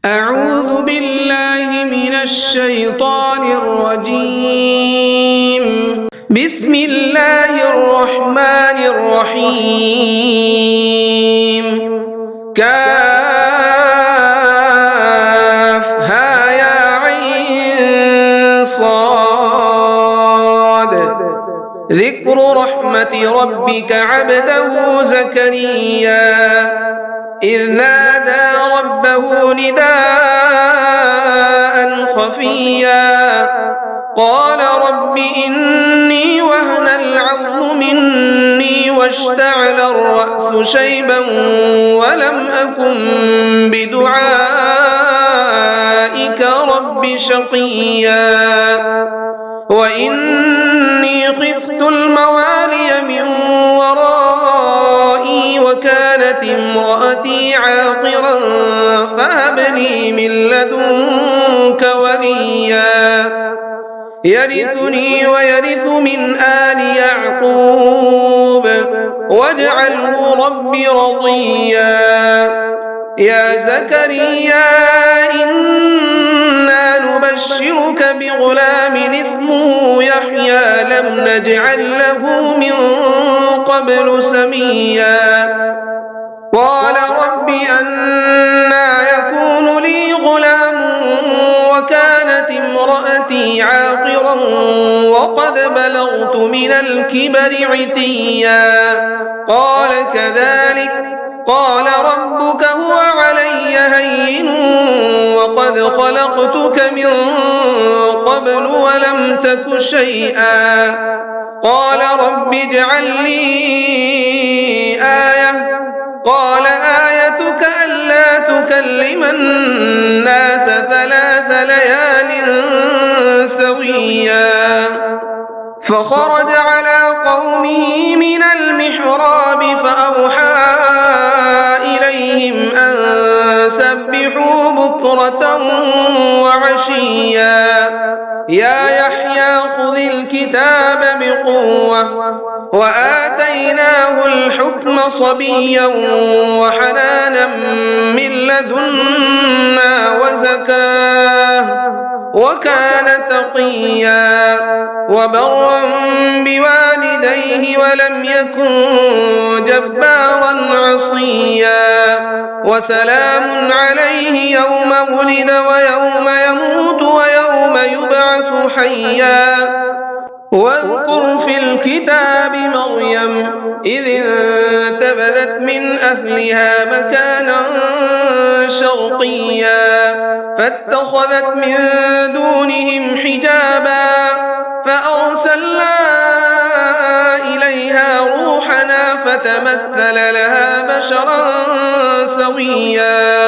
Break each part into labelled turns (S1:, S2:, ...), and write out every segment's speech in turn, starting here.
S1: أعوذ بالله من الشيطان الرجيم. بسم الله الرحمن الرحيم. كافها يا عين صاد. ذكر رحمة ربك عبده زكريا إذ نادى ربه نداء خفيا قال رب إني وهن العظم مني واشتعل الرأس شيبا ولم أكن بدعائك رب شقيا وإني خفت الموالي من ورائي وكانت امرأتي عاقرا فهب لي من لدنك وليا يرثني ويرث من آل يعقوب واجعله رب رضيا. يا زكريا إنا نبشرك بغلام اسمه يحيى لم نجعل له من قبل سميا قال رب أنى يكون لي غلام وكانت امرأتي عاقرا وقد بلغت من الكبر عتيا قال كذلك قال ربك هو علي هين وقد خلقتك من قبل ولم تك شيئا قال رب اجعل لي آية قال آيتك ألا تكلم الناس 3 ليال سويا فخرج على قومه من المحراب فأوحى إليهم أن سبحوا بكرة وعشيا يا يحيى خذ الكتاب بقوة وآتيناه الحكم صبيا وحنانا من لدنا وزكاه وكان تقيا وبرا بوالديه ولم يكن جبارا عصيا وسلام عليه يوم ولد ويوم يموت ويوم يبعث حيا واذكر في الكتاب مريم إذ انتبذت من أهلها مكانا شرقيا فاتخذت من دونهم حجابا فأرسلنا إليها روحنا فتمثل لها بشرا سويا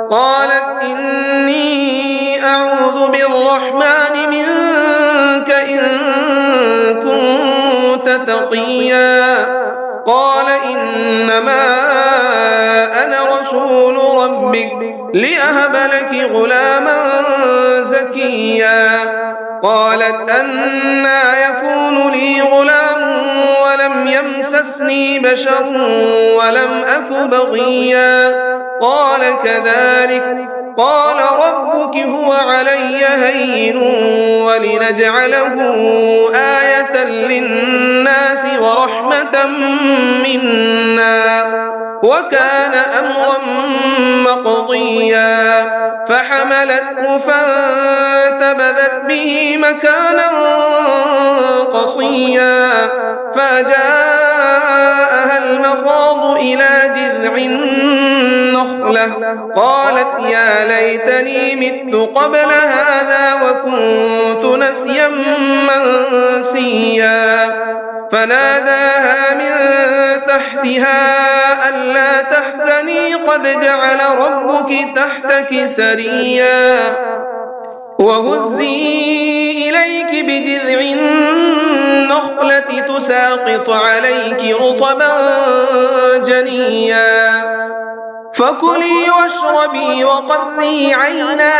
S1: قالت إني أعوذ بالرحمن منك إن كنت تقيا قال إنما أنا رسول ربك لأهب لك غلاما زكيا قالت أنى يكون لي غلام ولم يمسسني بشر ولم أك بغيا قال كذلك قال ربك هو علي هين ولنجعله آية للناس ورحمة منا وكان أمرا مقضيا فحملته فانتبذت به مكانا قصيا فجاءها المخاض إلى جذع النخلة قالت يا ليتني مت قبل هذا وكنت نسيا منسيا فناداها من تحتها ألا تحزني قد جعل ربك تحتك سريا وهزي إليك بجذع النخلة تساقط عليك رطبا جنيا فكلي واشربي وقري عينا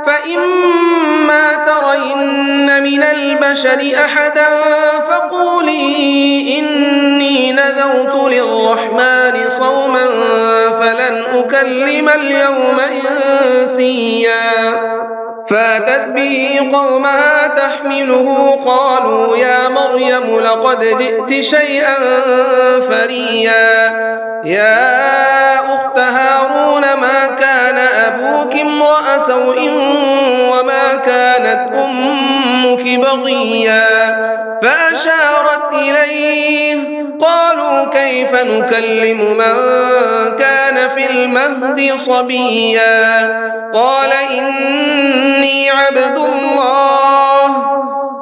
S1: فإما فإما ترين من البشر أحدا فقولي إني نذرت للرحمن صوما فلن أكلم اليوم إنسيا فأتت به قومها تحمله قالوا يا مريم لقد جئت شيئا فريا يا أخت هارون ما كان أبوك امرأ سوء وما كانت أمك بغيا فأشارت إليه قالوا كيف نكلم من كان في المهد صبيا قال إني عبد الله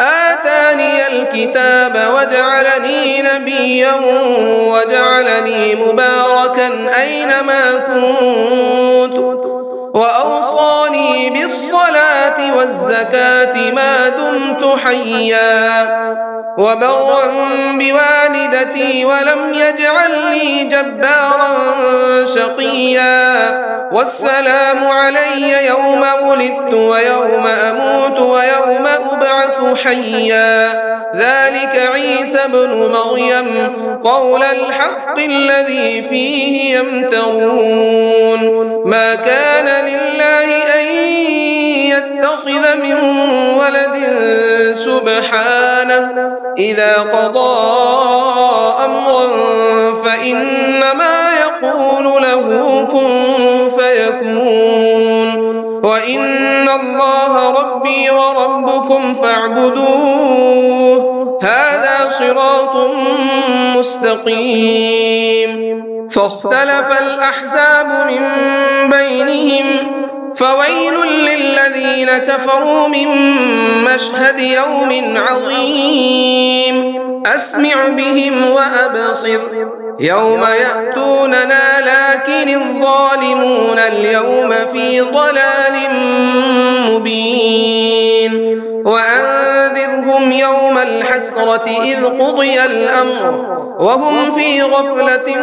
S1: آتاني الكتاب وجعلني نبيا وجعلني مباركا أينما كنت وأوصاني بالصلاة والزكاة ما دمت حيا وبرا بوالدتي ولم يجعلني جبارا شقيا والسلام علي يوم ولدت ويوم أموت ويوم أبعث حيا ذلك عيسى ابن مريم قول الحق الذي فيه يمترون ما كان لله أن يتخذ من ولد سبحانه إذا قضى أمرا فإنما يقول له كن فيكون وإن الله ربي وربكم فاعبدوه هذا صراط مستقيم فاختلف الأحزاب من بينهم فويل للذين كفروا من مشهد يوم عظيم أسمع بهم وأبصر يوم يأتوننا لكن الظالمون اليوم في ضلال مبين وأنذرهم يوم الحسرة إذ قضي الأمر وهم في غفلة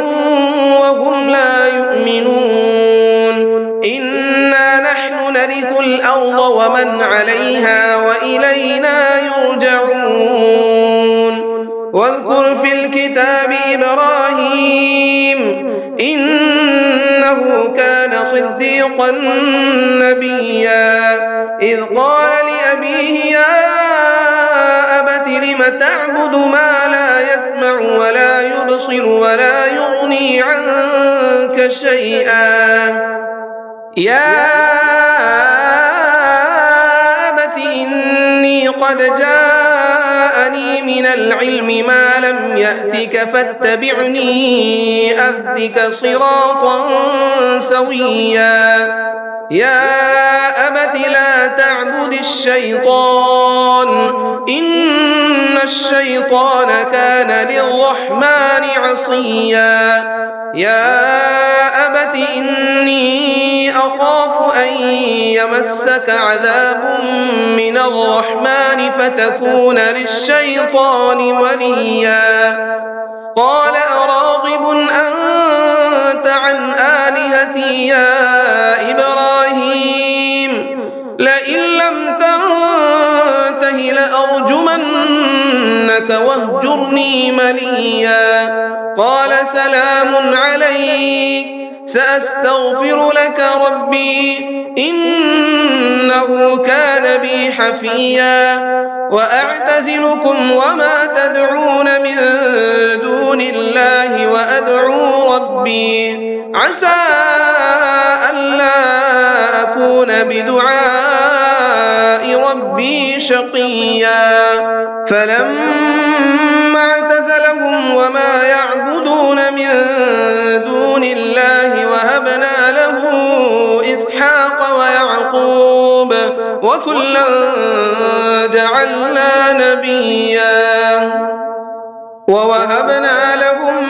S1: وهم لا يؤمنون إنا نحن نرث الأرض ومن عليها وإلينا يرجعون واذكر في الكتاب إبراهيم إنه كان صديقا نبيا إذ قال لأبيه يا أبت لم تعبد ما لا يسمع ولا يبصر ولا يغني عنك شيئا يا أبت إني قد جاءني من العلم ما لم يأتك فاتبعني أهدك صراطا سويا يا أبت لا تعبد الشيطان إن الشيطان كان للرحمن عصيا يا أبت إني أخاف أن يمسك عذاب من الرحمن فتكون للشيطان وليا قال أراغب أنت عن آلهتي يا إبراهيم لئن لم تنته لأرجمنك واهجرني مليا قال سلام عليك سأستغفر لك ربي إنه كان بي حفيا وأعتزلكم وما تدعون من دون الله وأدعو ربي عسى ألا أكون بدعاء ربي شقيا فلما اعتزلهم وما يعبدون من دون الله وهبنا له إسحاق ويعقوب وكلا جعلنا نبيا ووهبنا لهم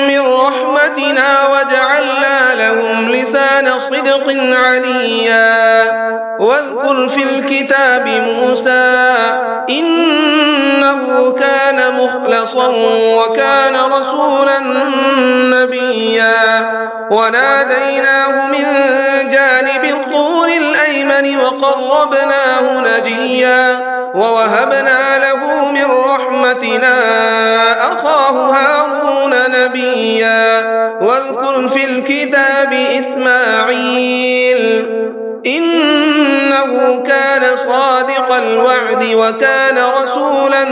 S1: من رحمتنا وجعلنا لهم لسان صدق عليا واذكر في الكتاب موسى إنه كان مخلصا وكان رسولا نبيا وناديناه من جانب الطور الأيمن وقربناه نجيا ووهبنا له من رحمتنا أخاه هارون نبيا واذكر في الكتاب إسماعيل إنه كان صادق الوعد وكان رسولا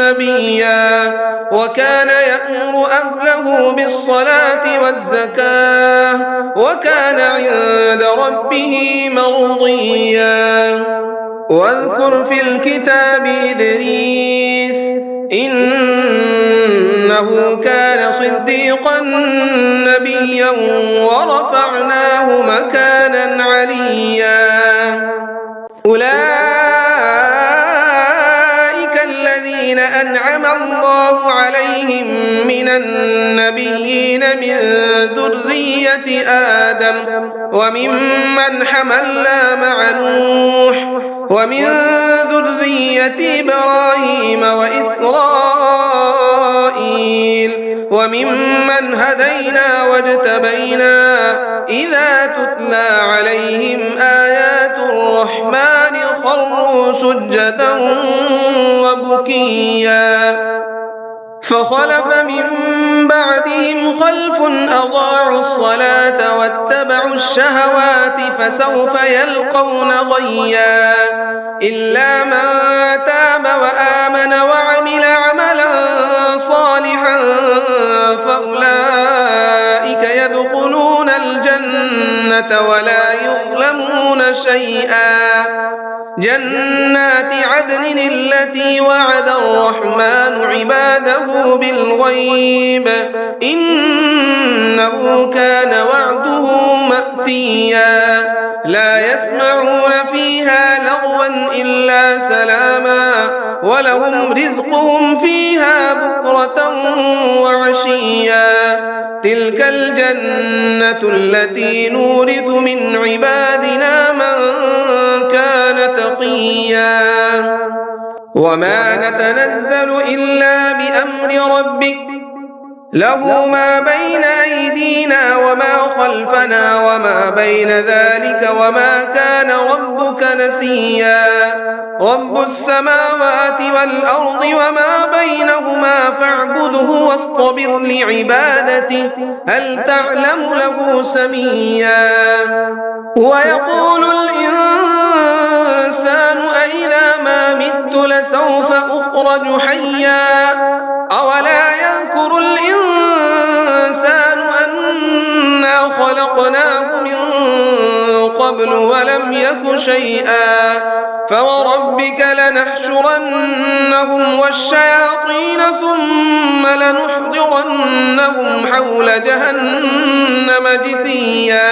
S1: نبيا وكان يأمر أهله بالصلاة والزكاة وكان عند ربه مرضيا واذكر في الكتاب إدريس إنه كان صديقا نبيا ورفعناه مكانا عليا أولئك الذين أنعم الله عليهم من النبيين من ذرية آدم وممن حملنا مع نوح ومن ذرية إبراهيم وإسرائيل وممن هدينا واجتبينا إذا تتلى عليهم آيات الرحمن خروا سجدا وبكيا فخلف من بعدهم خلف أضاعوا الصلاة واتبعوا الشهوات فسوف يلقون غيا إلا من تاب وآمن وعمل عملا صالحا فأولئك يدخلون الجنة ولا يظلمون شيئا جنات عدن التي وعد الرحمن عباده بالغيب إنه كان وعده مأتيا لا يسمعون فيها لغوا إلا سلاما ولهم رزقهم فيها بكرة وعشيا تلك الجنة التي نورث من عبادنا من كان تقيا وما نتنزل إلا بأمر ربك له ما بين أيدينا وما خلفنا وما بين ذلك وما كان ربك نسيا رب السماوات والأرض وما بينهما فاعبده واصطبر لعبادته هل تعلم له سميا ويقول الإنسان أإذا ما مت لسوف أخرج حيا أولا يذكر الإنسان أنا خلقناه من قبل ولم يك شيئا فوربك لنحشرنهم والشياطين ثم لنحضرنهم حول جهنم جثيا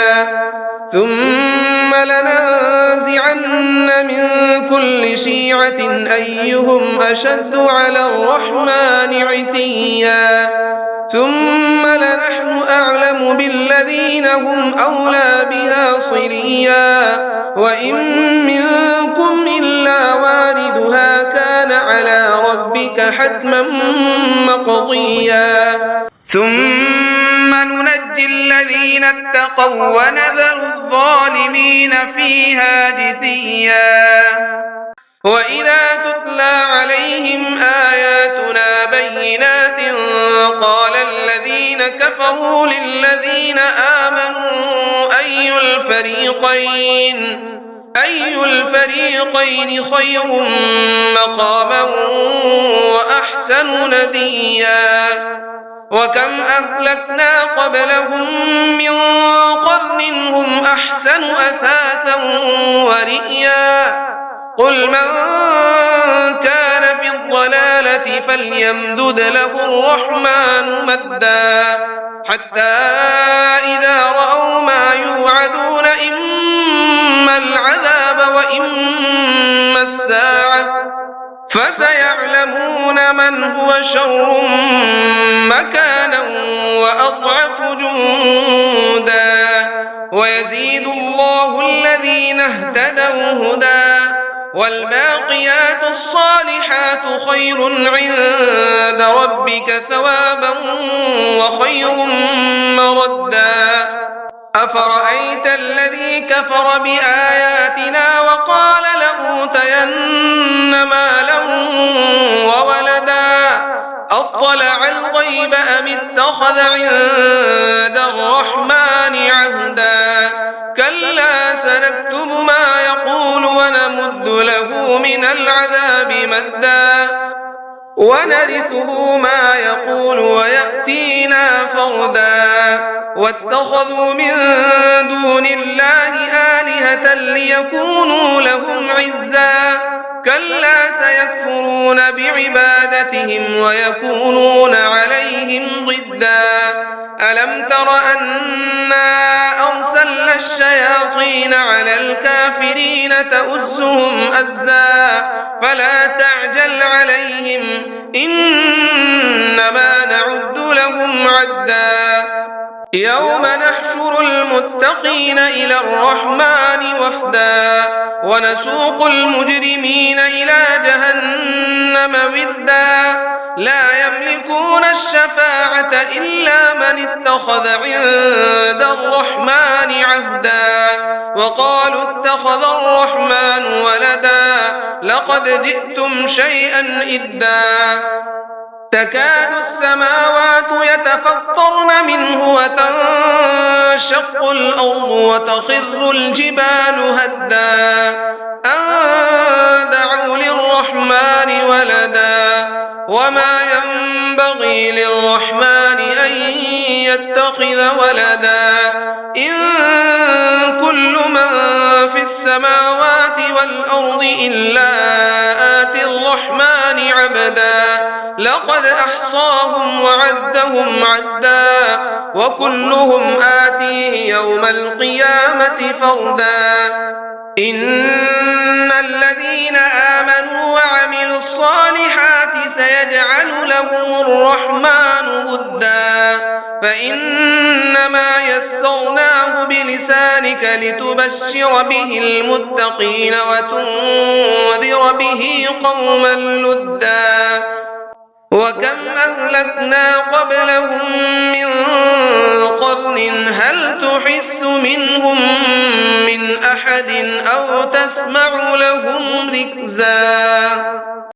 S1: ثم لننزعن من كل شيعة أيهم أشد على الرحمن عتيا ثم لنحن أعلم بالذين هم أولى بها صليا وإن منكم إلا واردها كان على ربك حتما مقضيا ثم ننجي الذين اتقوا ونذر الظالمين فيها جثيا وإذا تتلى عليهم آياتنا بينات قال الذين كفروا للذين آمنوا أي الفريقين خير مقاما وأحسن نديا وكم أهلكنا قبلهم من قرن هم أحسن أثاثا ورئيا قل من كان في الضلالة فليمدد له الرحمن مدا حتى إذا رأوا ما يوعدون إما العذاب وإما الساعة فسيعلمون من هو شر مكانا وأضعف جندا ويزيد الله الذين اهتدوا هدى والباقيات الصالحات خير عند ربك ثوابا وخير مردا أفرأيت الذي كفر بآياتنا وقال لأوتين مالا وولدا أطلع الغيب أم اتخذ عند الرحمن عهدا كلا سنكتب ما يقول ونمد له من العذاب مدا ونرثه ما يقول ويأتينا فردا واتخذوا من دون الله آلهة ليكونوا لهم عزا كلا سيكفرون بعبادتهم ويكونون عليهم ضدا ألم تر أنا أرسلنا الشياطين على الكافرين تؤزهم أزا فلا تعجل عليهم إنما نعد لهم عدا يوم نحشر المتقين إلى الرحمن وفدا ونسوق المجرمين إلى جهنم وردا لا يملكون الشفاعة إلا من اتخذ عند الرحمن عهدا وقالوا اتخذ الرحمن ولدا لقد جئتم شيئا إدا تكاد السماوات يتفطرن منه وتنشق الأرض وتخر الجبال هدا أن دعوا للرحمن ولدا وما ينبغي للرحمن أن يتخذ ولدا إن كل من في السماوات والأرض إلا آتي الرحمن عبدا لقد أحصاهم وعدهم عدا وكلهم آتيه يوم القيامة فردا إن الذين آمنوا وعملوا الصالحات سيجعل لهم الرحمن ودا فإنما يسرناه بلسانك لتبشر به المتقين وتنذر به قوما لدا وكم أهلكنا قبلهم من قرن هل تحس منهم من أحد أو تسمع لهم ركزا